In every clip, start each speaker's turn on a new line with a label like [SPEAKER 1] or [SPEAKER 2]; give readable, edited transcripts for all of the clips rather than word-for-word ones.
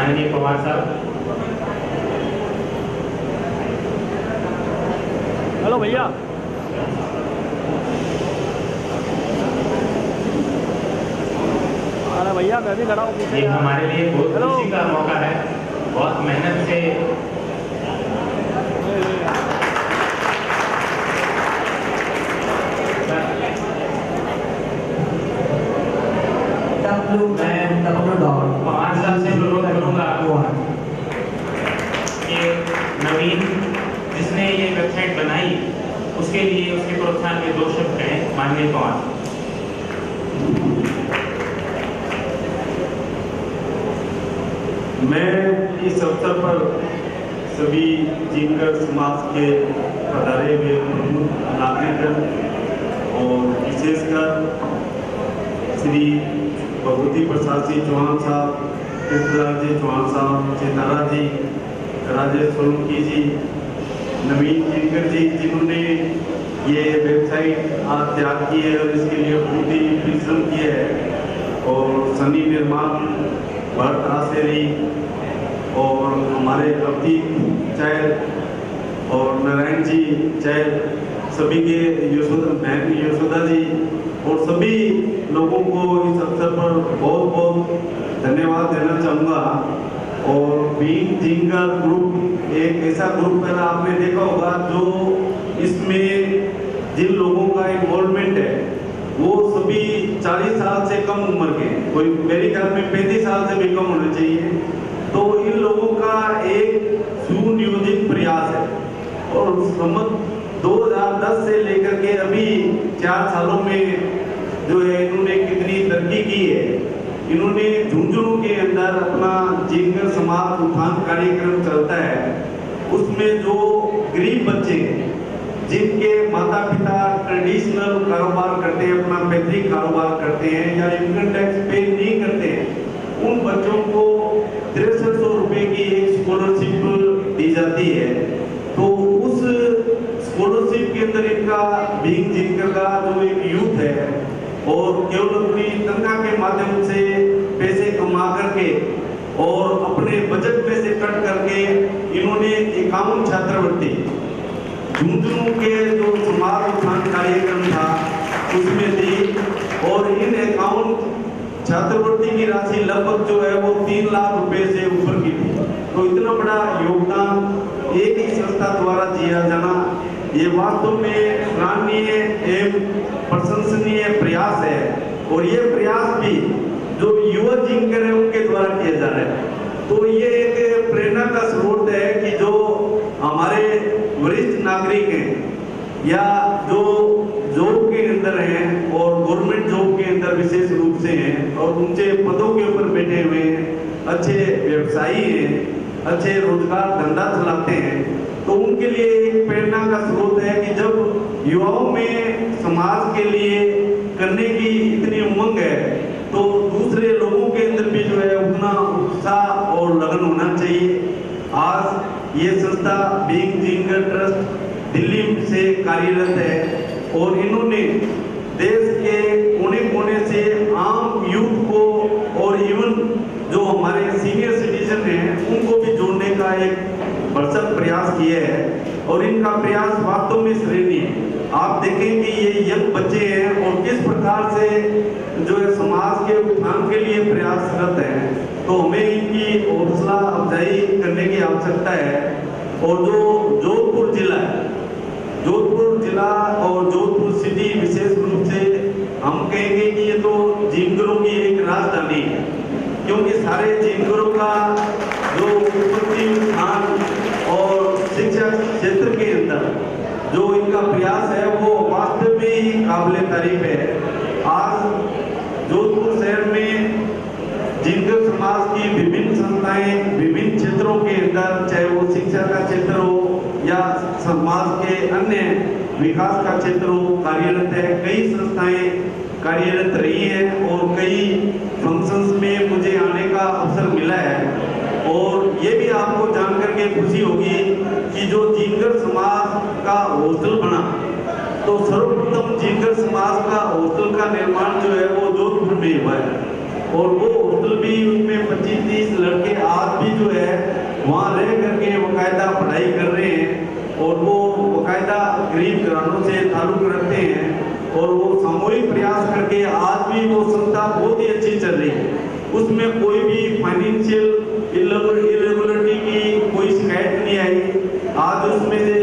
[SPEAKER 1] माननीय पवार साहब।
[SPEAKER 2] हेलो भैया। अरे भैया मैं भी खड़ा हूँ पीछे।
[SPEAKER 1] ये हमारे लिए बहुत खुशी का मौका है, बहुत मेहनत से पवार साहब से अनुरोध करूंगा कि नवीन जिसने ये वेबसाइट बनाई उसके लिए उसके प्रोत्साहन में 2 शब्द कहें माननीय पवार।
[SPEAKER 3] मैं इस अवसर पर सभी जिंगर समाज के पधारे हुए प्रमुख नागरिक और विशेषकर श्री भगवती प्रसाद जी चौहान साहब, पृथ्वीराज जी चौहान साहब, चेतारा जी, राजेश सोलंकी जी, नवीन जिंगर जी, जिन्होंने ये वेबसाइट आज तैयार की है और इसके लिए बहुत ही परिश्रम किया है, और सनी निर्माण, भरत आसेरी और हमारे अवधीत चैल और नारायण जी चैल, सभी के बहन यशोदा जी और सभी लोगों को इस अवसर पर बहुत बहुत धन्यवाद देना चाहूँगा। और बीइंग जिंगर ग्रुप एक ऐसा ग्रुप है, आपने देखा होगा, जो इसमें जिन लोगों का इन्वॉल्वमेंट है वो सभी 40 साल से कम उम्र के, कोई मेरे ख्याल में 35 साल से भी कम होना चाहिए। तो इन लोगों का एक सुनियोजित प्रयास है और समझ 2010 से लेकर के अभी 4 सालों में जो है इन्होंने कितनी तरक्की की है। इन्होंने झुंझुनू के अंदर अपना जिंगर समाज उत्थान कार्यक्रम चलता है, उसमें जो गरीब बच्चे जिनके माता पिता ट्रेडिशनल कारोबार करते हैं, अपना पैतृक कारोबार करते हैं या इनकम टैक्स पे नहीं करते हैं, उन बच्चों को 6300 रुपए की एक स्कॉलरशिप दी जाती है। तो उस स्कॉलरशिप के अंदर इनका बीइंग जिंगर का जो एक यूथ है और केवल अपनी तनख्वाह के माध्यम से पैसे कमा करके और अपने बजट में से कट करके इन्होंने 51 छात्रवृत्ति झुंझुनू के जो समाज उत्थान कार्यक्रम था उसमें दी, और इन 51 छात्रवृत्ति की राशि लगभग जो है वो 3 लाख रुपए से ऊपर की थी। तो इतना बड़ा योगदान एक ही संस्था द्वारा दिया जाना, ये वास्तव में सराहनीय एवं प्रशंसनीय प्रयास है। और ये प्रयास भी जो युवा जिंगर है उनके द्वारा किया जा रहा है। तो ये एक प्रेरणा का स्रोत है कि जो हमारे वरिष्ठ नागरिक हैं या जो जॉब के अंदर हैं और गवर्नमेंट जॉब के अंदर विशेष रूप से हैं और ऊंचे पदों के ऊपर बैठे हुए हैं, अच्छे व्यवसायी हैं, अच्छे रोजगार धंधा चलाते हैं, तो उनके लिए एक प्रेरणा का स्रोत है कि जब युवाओं में समाज के लिए करने की इतनी उमंग है तो दूसरे लोगों के अंदर भी जो है उतना उत्साह और लगन होना चाहिए। आज ये संस्था बीइंग जिंगर ट्रस्ट दिल्ली से कार्यरत है और इन्होंने देश के कोने कोने से आम यूथ को और इवन जो हमारे सीनियर सिटीजन हैं उनको भी जोड़ने का एक भरसक प्रयास किया है और इनका प्रयास वास्तव में सराहनीय है। आप देखें कि ये यंग बच्चे हैं और किस प्रकार से जो है समाज के उत्थान के लिए प्रयासरत हैं, तो हमें इनकी हौसला अफजाई करने की आवश्यकता है। और जो जोधपुर जिला है, जोधपुर जिला और जोधपुर सिटी विशेष रूप से हम कहेंगे कि ये तो जिंगरों की एक राजधानी है, क्योंकि सारे जिंगरों का जो उत्पत्ति उत्थान और शिक्षा क्षेत्र के अंदर जो इनका प्रयास है वो वास्तव में ही काबिले तारीफ है। आज जोधपुर शहर में जिंगर समाज की विभिन्न संस्थाएं विभिन्न क्षेत्रों के अंदर, चाहे वो शिक्षा का क्षेत्र हो या समाज के अन्य विकास का क्षेत्र हो, कार्यरत है। कई संस्थाएं कार्यरत रही हैं और कई फंक्शंस में मुझे आने का अवसर मिला है। और ये भी आपको जानकर के खुशी होगी कि जो जिंगर समाज का हॉस्टल बना, तो सर्वप्रथम जिंगर समाज का हॉस्टल का निर्माण जो है वो जोधपुर में हुआ है। और वो हॉस्टल भी उसमें 25-30 लड़के आज भी जो है वहाँ रह करके बाकायदा पढ़ाई कर रहे हैं और वो बाकायदा गरीब घरानों से ताल्लुक रखते हैं और वो सामूहिक प्रयास करके आज भी वो संस्था बहुत ही अच्छी चल रही है। उसमें कोई भी फाइनेंशियल इरेगुलरिटी की कोई शिकायत नहीं आई। आज उसमें से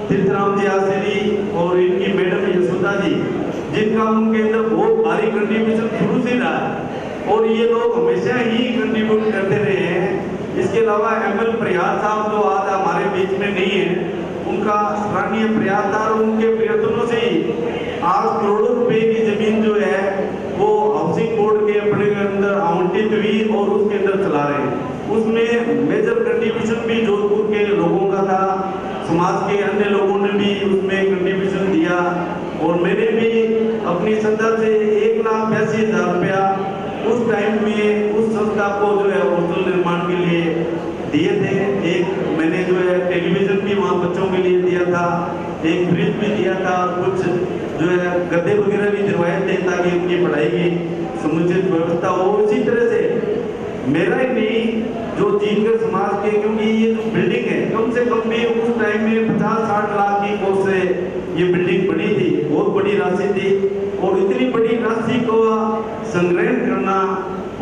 [SPEAKER 3] तीर्थराम जी आचार्य और इनकी मैडम यशोदा जी, जिनका उनके अंदर बहुत भारी कंट्रीब्यूशन शुरू से रहा है और ये लोग हमेशा ही कंट्रीब्यूट करते रहे हैं। इसके अलावा एमएल प्रयास साहब जो आज हमारे बीच में नहीं है, उनका सराहनीय प्रयास था और उनके प्रयत्नों से ही आज करोड़ों रुपए की जमीन जो है वो हाउसिंग बोर्ड के अपने अंदर आवंटित हुई और उसके अंदर चला रहे हैं। उसमें मेजर कंट्रीब्यूशन भी जोधपुर के लोगों का था, समाज के अन्य लोगों ने भी उसमें कंट्रीब्यूशन दिया और मैंने भी अपनी संस्था से 1,82,000 रुपया उस टाइम में उस संस्था को जो है हॉस्टल निर्माण के लिए दिए थे। एक मैंने जो है टेलीविजन भी वहाँ बच्चों के लिए दिया था, एक फ्रिज भी दिया था, कुछ जो है गद्दे वगैरह भी दिलवाए थे ताकि उनकी पढ़ाई की समुचित व्यवस्था हो। इसी तरह से मेरा ही नहीं, जो जीनकर समाज के, क्योंकि ये जो बिल्डिंग है कम से कम भी उस टाइम में 50-60 लाख की कोर्स से ये बिल्डिंग बनी थी, बहुत बड़ी राशि थी और इतनी बड़ी राशि को संग्रहण करना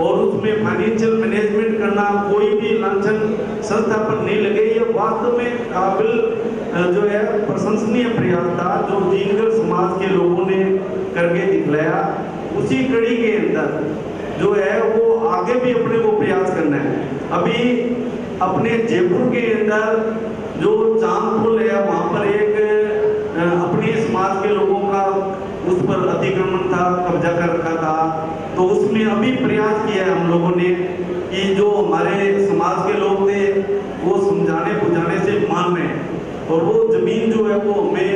[SPEAKER 3] और उसमें फाइनेंशियल मैनेजमेंट करना कोई भी लांछन संस्था पर नहीं लगे। ये वास्तव में काबिल जो है प्रशंसनीय प्रयास था जो जीनकर समाज के लोगों ने करके दिखलाया। उसी कड़ी के अंदर जो है वो आगे भी अपने को प्रयास करना है। अभी अपने जयपुर के अंदर जो चांद पुल है वहाँ पर एक अपने समाज के लोगों का उस पर अतिक्रमण था, कब्जा कर रखा था, तो उसमें अभी प्रयास किया है हम लोगों ने कि जो हमारे समाज के लोग थे वो समझाने बुझाने से मान रहे हैं और वो जमीन जो है वो हमें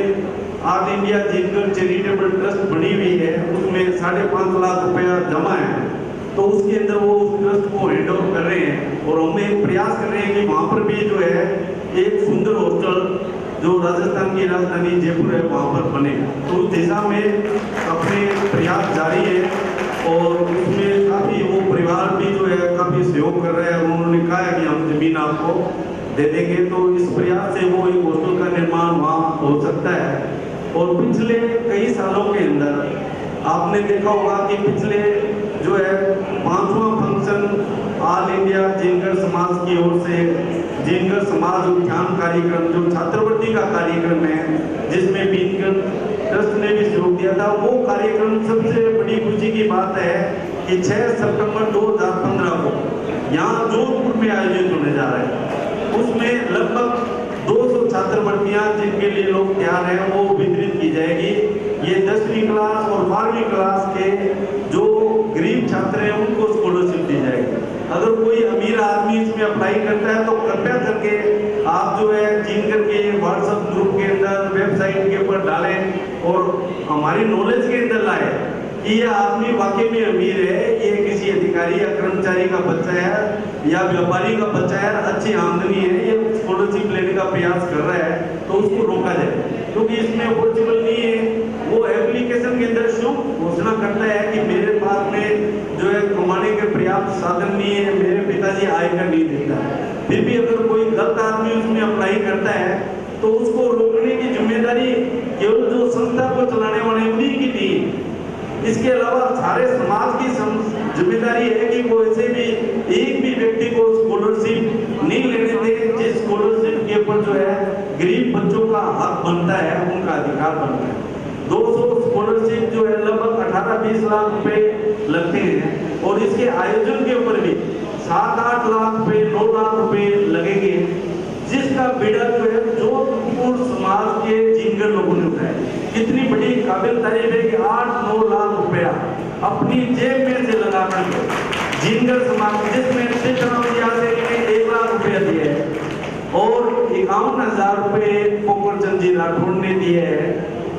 [SPEAKER 3] ऑल इंडिया जीनकर चैरिटेबल ट्रस्ट बनी हुई है, उसमें 5.5 लाख रुपया जमा है, तो उसके अंदर वो उस ट्रस्ट को हैंड ओवर कर रहे हैं और हम एक प्रयास कर रहे हैं कि वहाँ पर भी जो है एक सुंदर हॉस्टल जो राजस्थान की राजधानी जयपुर है वहाँ पर बने। तो उस दिशा में अपने प्रयास जारी है और उसमें काफ़ी वो परिवार भी जो है काफ़ी सहयोग कर रहे हैं। उन्होंने कहा है कि हम जमीन आपको दे देंगे, तो इस प्रयास से वो एक हॉस्टल का निर्माण वहाँ हो सकता है। और पिछले कई सालों के अंदर आपने देखा होगा कि पिछले जो है 5वां फंक्शन ऑल इंडिया जीनकर समाज की ओर से जीनकर समाज उत्थान कार्यक्रम जो छात्रवृत्ति का कार्यक्रम है जिसमें बीनकर ट्रस्ट ने भी सहयोग दिया था, वो कार्यक्रम सबसे बड़ी खुशी की बात है कि 6 सितंबर 2015 को यहाँ जोधपुर में आयोजित होने जा रहा है। उसमें लगभग 200 छात्रवृत्तियां जिनके लिए लोग तैयार हैं वो वितरित की जाएगी। ये 10वीं क्लास और 12वीं क्लास के जो गरीब छात्र हैं उनको स्कॉलरशिप दी जाएगी। अगर कोई अमीर आदमी इसमें अप्लाई करता है तो कृपया करके आप जो है जीनकर के व्हाट्सएप ग्रुप के अंदर वेबसाइट के ऊपर डालें और हमारी नॉलेज के अंदर लाए कि यह आदमी वाकई में अमीर है, ये किसी अधिकारी या कर्मचारी का बच्चा है या व्यापारी का बच्चा है, अच्छी आमदनी है, ये स्कॉलरशिप लेने का प्रयास कर रहा है, तो उसको रोका जाए क्योंकि इसमें पॉसिबल नहीं है। वो एप्लीकेशन के अंदर शुभ घोषणा करता है कि मेरे पास में जो है कमाने के पर्याप्त साधन नहीं है, मेरे पिताजी आयकर नहीं देता। फिर भी अगर कोई गलत आदमी उसमें अप्लाई करता है तो उसको रोकने की जिम्मेदारी केवल जो संस्था को चलाने वाले उन्हीं की थी। इसके अलावा सारे समाज की जिम्मेदारी है कि वो ऐसे भी एक भी व्यक्ति को स्कॉलरशिप नहीं लेने दें जिस स्कॉलरशिप के ऊपर जो है गरीब बच्चों का हक बनता है, उनका अधिकार बनता है। 200 स्कॉलरशिप जो है लगभग 18-20 लाख रुपए लगते हैं और इसके आयोजन के ऊपर भी 7-8 लाख रुपए 9 लाख रुपए लगेंगे, जिसका बीड़ा जो है जोधपुर समाज के जीनकर लोगों ने उठाया। कितनी बड़ी काबिल तारीफ है कि 8-9 लाख रुपया अपनी जेब में से लगा कर जीनकर समाज जिसमें ने 1 लाख रुपया दिया है और 51,000 रुपये पोखरचंद जी राठौड़ ने दिए हैं।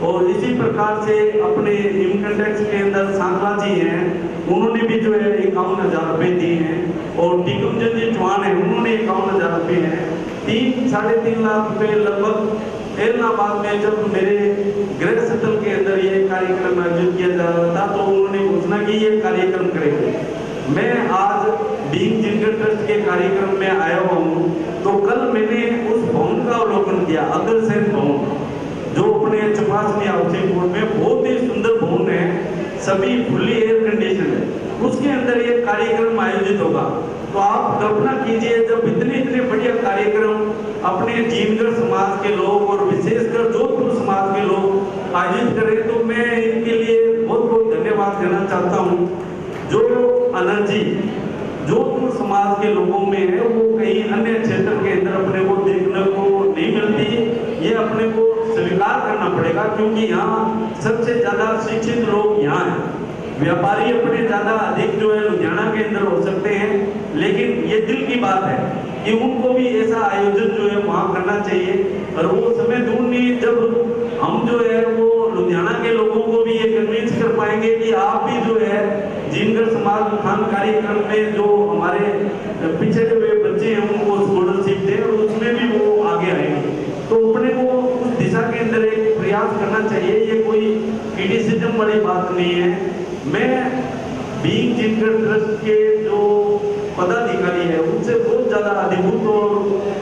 [SPEAKER 3] और इसी प्रकार से अपने इनकम टैक्स के अंदर सांगला जी हैं, उन्होंने भी जो है 51,000 रुपये दिए हैं और टीकमचंद जी चौहान है, उन्होंने 51,000 रुपये हैं। 3-3.5 लाख रुपये लगभग इलाहाबाद में जब मेरे गृह स्थल के अंदर ये कार्यक्रम आयोजित किया जा रहा था तो उन्होंने घोषणा की ये कार्यक्रम करेंगे। मैं आज बीइंग जिनकर ट्रस्ट के कार्यक्रम में आया हूँ, तो कल मैंने उस भवन का अवलोकन किया, अग्रसेन भवन, जो अपने चपासनी हाउसिंग बोर्ड में बहुत ही सुंदर भवन है, सभी फुल्ली एयर कंडीशन है, उसके अंदर ये कार्यक्रम आयोजित होगा। तो आप कल्पना कीजिए, जब इतने इतने बढ़िया कार्यक्रम अपने जीनगढ़ समाज के लोग और विशेषकर जोधपुर समाज के लोग आयोजित करें, तो मैं इनके लिए बहुत बहुत धन्यवाद देना चाहता हूँ। जो एनर्जी जोधपुर समाज के लोगों में है, वो कहीं अन्य क्षेत्र के अंदर अपने को देखने को नहीं मिलती। ये अपने को स्वीकार करना पड़ेगा, क्योंकि यहाँ सबसे ज्यादा शिक्षित लोग यहाँ हैं। व्यापारी अपने ज्यादा अधिक जो है लुधियाना के अंदर हो सकते हैं, लेकिन ये दिल की बात है कि उनको भी ऐसा आयोजन जो है वहाँ करना चाहिए। और वो समय दूर नहीं जब हम जो है वो लुधियाना के लोगों को भी ये कन्विंस कर पाएंगे कि आप भी जो है जिनगढ़ समाज उत्थान कार्यक्रम में जो हमारे पिछड़े हुए बच्चे हैं उनको स्कॉलरशिप दें, और उसमें भी वो आगे आएंगे। तो अपने को उस दिशा के अंदर एक प्रयास करना चाहिए। ये कोई क्रिटिसिज्म वाली बात नहीं है। मैं बीइंग जिनगढ़ ट्रस्ट के जो पदाधिकारी है उनसे बहुत ज्यादा अभिभूत और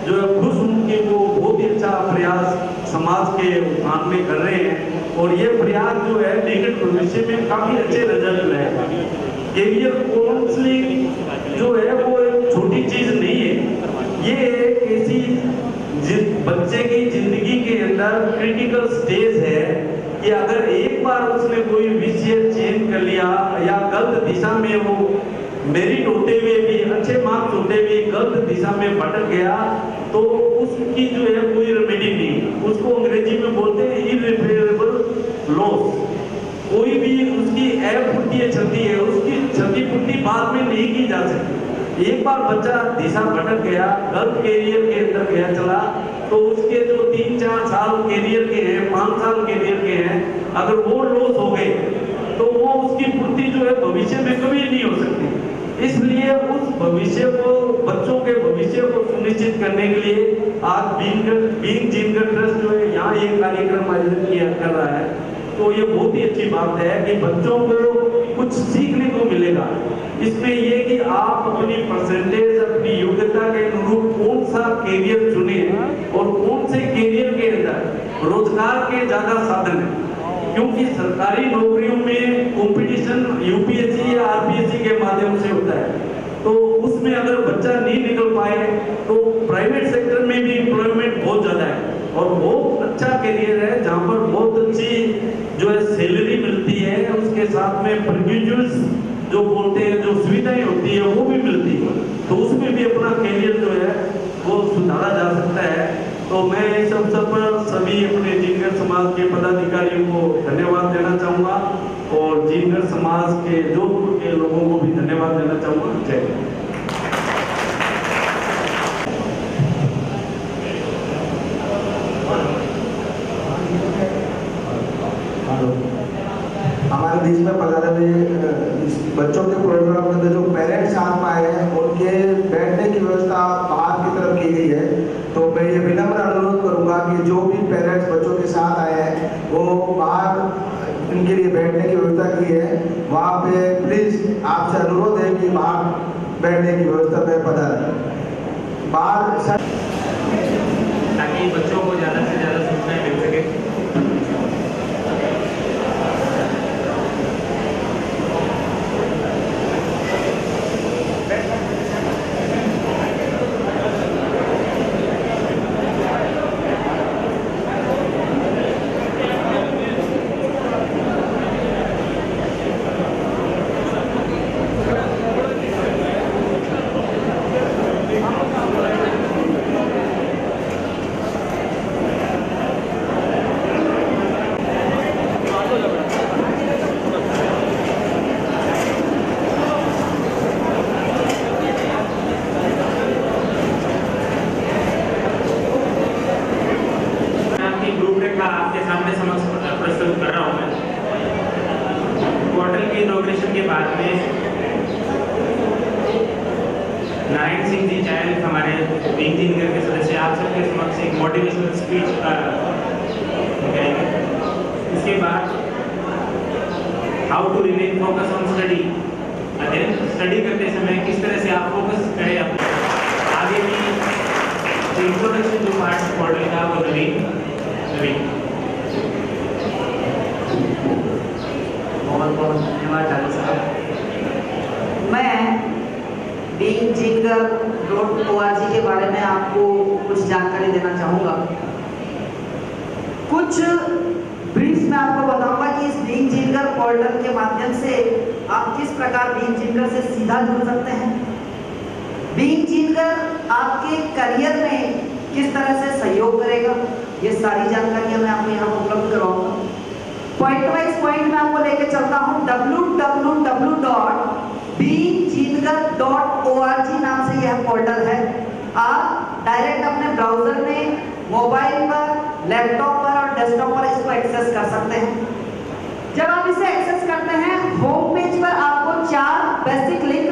[SPEAKER 3] जो है खुश हूँ कि वो बहुत ही अच्छा प्रयास समाज के उत्थान में कर रहे हैं, और ये प्रयास जो है निकट भविष्य में काफी अच्छे रिजल्ट लाएगा। कैरियर काउंसलिंग जो है वो एक छोटी चीज नहीं है, ये एक ऐसी बच्चे की जिंदगी के अंदर क्रिटिकल स्टेज है कि अगर एक बार उसने कोई विषय चेंज कर लिया या गलत दिशा में वो मेरिट होते हुए भी, अच्छे मार्क्स होते हुए गलत दिशा में भटक गया, तो उसकी जो है कोई रेमेडी नहीं। उसको अंग्रेजी में बोलते हैं इररिपेयरेबल लॉस। कोई भी उसकी अपूर्ति क्षति है, उसकी क्षतिपूर्ति बाद में नहीं की जा सकती। एक बार बच्चा दिशा भटक गया, गलत कैरियर के अंदर गया चला, तो उसके जो 3-4 साल कैरियर के हैं, 5 साल कैरियर के हैं, अगर वो लॉस हो गए तो वो उसकी पूर्ति जो है भविष्य में कभी नहीं हो सकती। इसलिए उस भविष्य को, बच्चों के भविष्य को सुनिश्चित करने के लिए आज बीइंग जिनगढ़ ट्रस्ट जो है यहाँ ये कार्यक्रम आयोजित किया कर रहा है। तो ये बहुत ही अच्छी बात है कि बच्चों को कुछ सीखने को मिलेगा। इसमें ये कि आप अपनी परसेंटेज, अपनी योग्यता के अनुरूप कौन सा कैरियर चुने और कौन से कैरियर के अंदर रोजगार के ज्यादा साधन है, क्योंकि सरकारी नौकरियों में कंपटीशन यूपीएससी या आरपीएससी के माध्यम से होता है। तो उसमें अगर बच्चा नहीं निकल पाए तो प्राइवेट सेक्टर में भी एम्प्लॉयमेंट बहुत ज्यादा है और बहुत अच्छा कैरियर है, जहाँ पर बहुत अच्छी जो है सैलरी मिलती है, उसके साथ में प्रिविलेजेस जो बोलते हैं, जो सुविधाएं होती है वो भी मिलती है। तो उसमें भी अपना कैरियर जो है वो सुधारा जा सकता है। तो मैं इस अवसर पर सभी अपने जिनगढ़ समाज के पदाधिकारियों को धन्यवाद देना चाहूँगा और जिनगढ़ समाज के जोधपुर के लोगों को भी धन्यवाद देना चाहूँगा। जय हिंद।
[SPEAKER 4] हमारे बीच में पधारे हुए बच्चों के प्रोग्राम में जो पेरेंट्स साथ आए हैं उनके बैठने की व्यवस्था बाहर की तरफ की गई है। तो मैं ये विनम्र अनुरोध करूंगा कि जो भी पेरेंट्स बच्चों के साथ आए हैं वो बाहर इनके लिए बैठने की व्यवस्था की है, वहाँ पे प्लीज आपसे अनुरोध है कि बाहर बैठने की व्यवस्था में पधारें। बाहर
[SPEAKER 1] ताकि बच्चों को ज़्यादा से ज़्यादा सूचनाएं मिल सके। आपके सामने समक्ष प्रस्तुत कर रहा हूँ मैं। पोर्टल के इनॉग्रेशन के बाद में नारायण सिंह जी चाहे हमारे बीइंग जिनगढ़ के सदस्य आप सबके समक्ष एक मोटिवेशनल स्पीच करेंगे। इसके बाद how to remain focus on study अध्ययन स्टडी करते समय किस तरह से आप फोकस करें अपने आगे भी इंट्रोडक्शन जो पार्ट मॉडल का वो नवीन
[SPEAKER 5] बहुत बहुत धन्यवाद डॉक्टर साहब। मैं beingjinger.org के बारे में आपको कुछ जानकारी देना चाहूँगा। कुछ ब्रीफ में आपको बताऊंगा कि इस बीइंग जिंगर पोर्टल के माध्यम से आप किस प्रकार बीइंग जिंगर से सीधा जुड़ सकते हैं। बीइंग जिंगर आपके करियर में किस तरह से सहयोग करेगा, ये सारी जानकारियां मैं आपको यहाँ उपलब्ध करवाऊंगा। पॉइंट वाइज पॉइंट में आपको लेके चलता हूँ। www.beingjinger.org नाम से यह पोर्टल है। आप डायरेक्ट अपने ब्राउजर में, मोबाइल पर, लैपटॉप पर और डेस्कटॉप पर इसको एक्सेस कर सकते हैं। जब आप इसे एक्सेस करते हैं, होम पेज पर आपको 4 बेसिक लिंक